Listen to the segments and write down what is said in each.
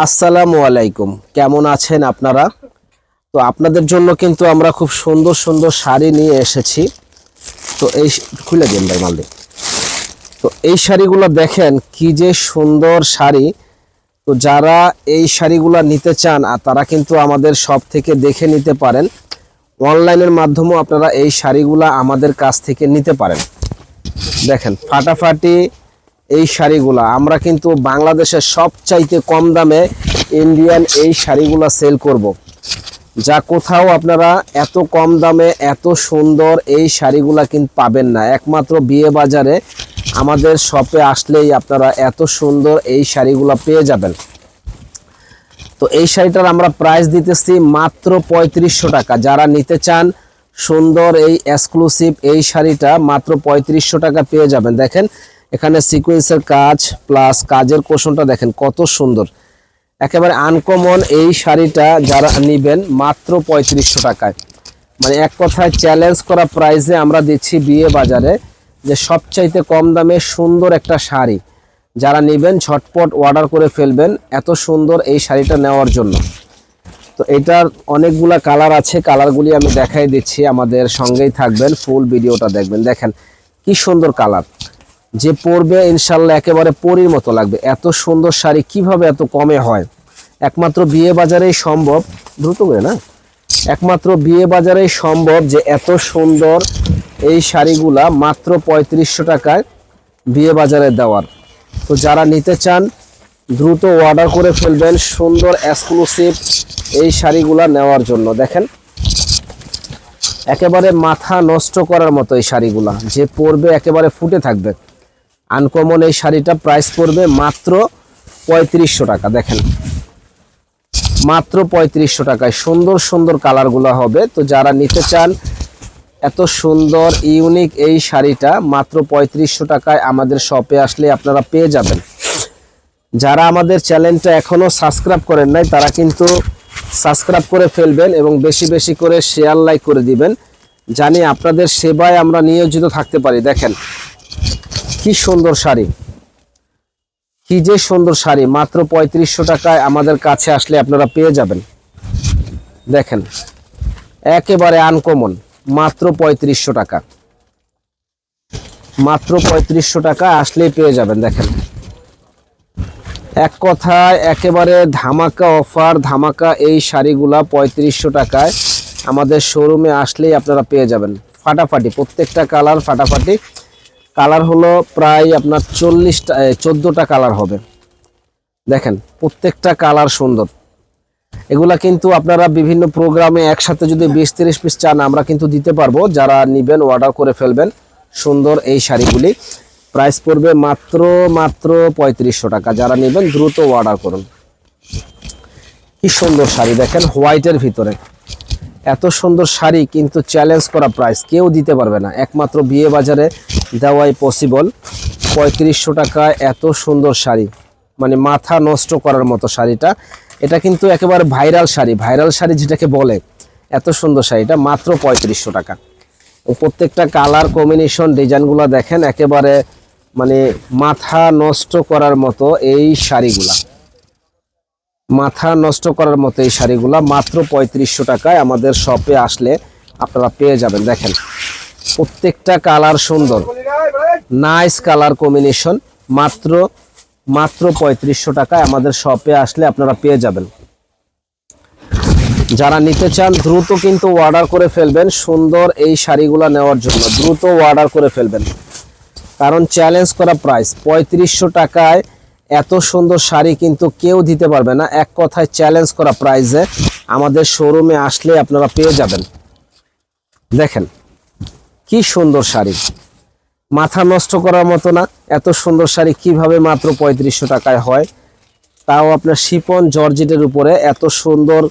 আসসালামু আলাইকুম, কেমন আছেন আপনারা? তো আপনাদের জন্য কিন্তু আমরা খুব সুন্দর সুন্দর শাড়ি নিয়ে এসেছি। তো এই খুলে দিন ভাই মাল দিন। তো এই শাড়িগুলো দেখেন কি যে সুন্দর শাড়ি। তো যারা এই শাড়িগুলো নিতে চান তারা কিন্তু আমাদের শপ থেকে দেখে নিতে পারেন। অনলাইনের মাধ্যমেও আপনারা এই শাড়িগুলো আমাদের কাছ থেকে নিতে পারেন। দেখেন ফাটাফাটি এই শাড়িগুলা আমরা কিন্তু বাংলাদেশের সবচাইতে কম দামে ইন্ডিয়ান এই শাড়িগুলা সেল করব। যা কোথাও আপনারা এত কম দামে এত সুন্দর এই শাড়িগুলা কিন্তু পাবেন না। একমাত্র বিয়ে বাজারে আমাদের শপে আসলেই আপনারা এত সুন্দর এই শাড়িগুলা পেয়ে যাবেন। তো এই শাড়িটার আমরা প্রাইস দিতেছি মাত্র 3500 টাকা। যারা নিতে চান সুন্দর এই এক্সক্লুসিভ এই শাড়িটা মাত্র 3500 টাকা পেয়ে যাবেন। দেখেন এখানে সিকোয়েন্সের কাজ প্লাস কাজের কোশনটা দেখেন কত সুন্দর, একেবারে আনকমন এই শাড়িটা যারা নেবেন মাত্র 3500 টাকায়। মানে এক কথায় চ্যালেঞ্জ করা প্রাইসে আমরা দিচ্ছি বিয়ে বাজারে যে সবচাইতে কম দামে সুন্দর একটা শাড়ি। যারা নেবেন ঝটপট অর্ডার করে ফেলবেন এত সুন্দর এই শাড়িটা নেওয়ার জন্য। তো এটার অনেকগুলা কালার আছে, কালারগুলি আমি দেখাই দিচ্ছি, আমাদের সঙ্গেই থাকবেন, ফুল ভিডিওটা দেখবেন। দেখেন কি সুন্দর কালার, যে পরবে ইনশাল্লাহ একেবারে পরীর মতো লাগবে। এত সুন্দর শাড়ি কিভাবে এত কমে হয়? একমাত্র বিয়ে বাজারেই সম্ভব। দ্রুত করে না, একমাত্র বিয়ে বাজারেই সম্ভব যে এত সুন্দর এই শাড়িগুলা মাত্র 3500 টাকায় বিয়ে বাজারে দেওয়ার। তো যারা নিতে চান দ্রুত অর্ডার করে ফেলবেন সুন্দর এক্সক্লুসিভ এই শাড়িগুলা নেওয়ার জন্য। দেখেন একেবারে মাথা নষ্ট করার মতো এই শাড়িগুলা, যে পরবে একেবারে ফুটে থাকবে। আনকমন এই শাড়িটা প্রাইস পড়বে মাত্র 3500 টাকা। দেখেন মাত্র 3500 টাকায় সুন্দর সুন্দর কালারগুলো হবে। তো যারা নিতে চান এত সুন্দর ইউনিক এই শাড়িটা মাত্র 3500 টাকায় আমাদের শপে আসলে আপনারা পেয়ে যাবেন। যারা আমাদের চ্যানেলটা এখনো সাবস্ক্রাইব করেন নাই তারা কিন্তু সাবস্ক্রাইব করে ফেলবেন এবং বেশি বেশি করে শেয়ার লাইক করে দিবেন, জানি আপনাদের সেবায় আমরা নিয়োজিত থাকতে পারি। দেখেন কি সুন্দর শাড়ি, কি যে সুন্দর শাড়ি, মাত্র 3500 টাকায় আমাদের কাছে আসলে আপনারা পেয়ে যাবেন। দেখেন একেবারে আনকমন, মাত্র 3500 টাকা, মাত্র 3500 টাকা আসলেই পেয়ে যাবেন। দেখেন এক কথায় একেবারে ধামাকা অফার, ধামাকা এই শাড়িগুলা 3500 টাকায় আমাদের শোরুমে আসলেই আপনারা পেয়ে যাবেন। ফাটাফাটি প্রত্যেকটা কালার, ফাটাফাটি কালার হলো প্রায় আপনার 14টা কালার হবে। দেখেন প্রত্যেকটা কালার সুন্দর। এগুলা কিন্তু আপনারা বিভিন্ন প্রোগ্রামে একসাথে যদি 20-30 পিস চান আমরা কিন্তু দিতে পারবো। যারা নেবেন অর্ডার করে ফেলবেন সুন্দর এই শাড়িগুলি। প্রাইস পড়বে মাত্র 3500 টাকা। যারা নেবেন দ্রুত অর্ডার করুন। কি সুন্দর শাড়ি দেখেন হোয়াইটের ভিতরে, এত সুন্দর শাড়ি কিন্তু চ্যালেঞ্জ করা প্রাইস, কেউ দিতে পারবে না। একমাত্র বিয়ে বাজারে দেওয়াই পসিবল। 3500 টাকায় এত সুন্দর শাড়ি, মানে মাথা নষ্ট করার মতো শাড়িটা। এটা কিন্তু একেবারে ভাইরাল শাড়ি, ভাইরাল শাড়ি যেটাকে বলে, এত সুন্দর শাড়িটা মাত্র 3500 টাকা। প্রত্যেকটা কালার কম্বিনেশন ডিজাইনগুলো দেখেন একেবারে মানে মাথা নষ্ট করার মতো এই শাড়িগুলা, মাথা নষ্ট করার মতো এই শাড়িগুলা মাত্র 3500 টাকায় আমাদের শপে আসলে আপনারা পেয়ে যাবেন। দেখেন প্রত্যেকটা কালার সুন্দর, নাইস কালার কম্বিনেশন, মাত্র 3500 টাকায় আমাদের শপে আসলে আপনারা পেয়ে যাবেন। যারা নিতে চান দ্রুত কিন্তু অর্ডার করে ফেলবেন সুন্দর এই শাড়িগুলা নেওয়ার জন্য, দ্রুত অর্ডার করে ফেলবেন। কারণ চ্যালেঞ্জ করা প্রাইস 3500 টাকায় এত সুন্দর শাড়ি কিন্তু কেউ দিতে পারবে না। এক কথায় চ্যালেঞ্জ করা প্রাইসে আমাদের শোরুমে আসলে আপনারা পেয়ে যাবেন। দেখেন কি সুন্দর শাড়ি, মাথা নষ্ট করার মতো না। এত সুন্দর শাড়ি কিভাবে মাত্র 3500 টাকায় হয়? তাও আপনার শিফন জর্জেটের উপরে এত সুন্দর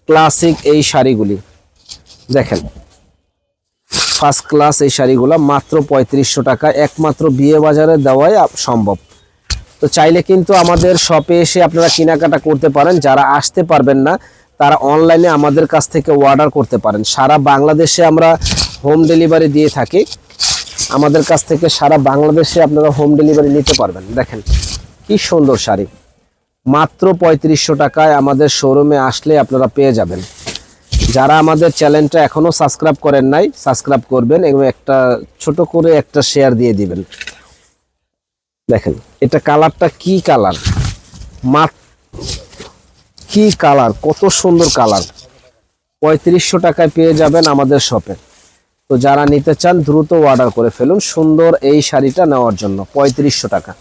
ক্লাসিক এই শাড়িগুলি। দেখেন ফার্স্ট ক্লাস এই শাড়িগুলো মাত্র 3500 টাকা, একমাত্র বিয়ে বাজারে দেওয়াই সম্ভব। তো চাইলে কিন্তু আমাদের শপে এসে আপনারা কেনাকাটা করতে পারেন। যারা আসতে পারবেন না তারা অনলাইনে আমাদের কাছ থেকে অর্ডার করতে পারেন। সারা বাংলাদেশে আমরা হোম ডেলিভারি দিয়ে থাকি। আমাদের কাছ থেকে সারা বাংলাদেশে আপনারা হোম ডেলিভারি নিতে পারবেন। দেখেন কি সুন্দর শাড়ি, মাত্র 3500 টাকায় আমাদের শোরুমে আসলে আপনারা পেয়ে যাবেন। যারা আমাদের চ্যানেলটা এখনো সাবস্ক্রাইব করেন নাই, সাবস্ক্রাইব করবেন এবং একটা ছোট করে একটা শেয়ার দিয়ে দিবেন। দেখেন এটা কালারটা কি কালার, কি কালার, কত সুন্দর কালার। 3500 টাকায় পেয়ে যাবেন আমাদের শপে। তো যারা নিতে চান দ্রুত অর্ডার করে ফেলুন সুন্দর এই শাড়িটা নেওয়ার জন্য। 3500 টাকা।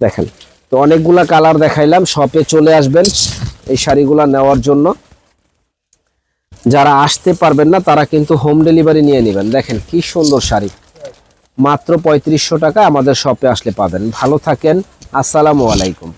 দেখেন তো অনেকগুলা কালার দেখাইলাম, শপে চলে আসবেন এই শাড়িগুলা নেওয়ার জন্য। যারা আসতে পারবেন না তারা কিন্তু হোম ডেলিভারি নিয়ে নেবেন। দেখেন কি সুন্দর শাড়ি, মাত্র 3500 টাকা আমাদের শপে আসলে পাবেন। ভালো থাকেন, আসসালামু আলাইকুম।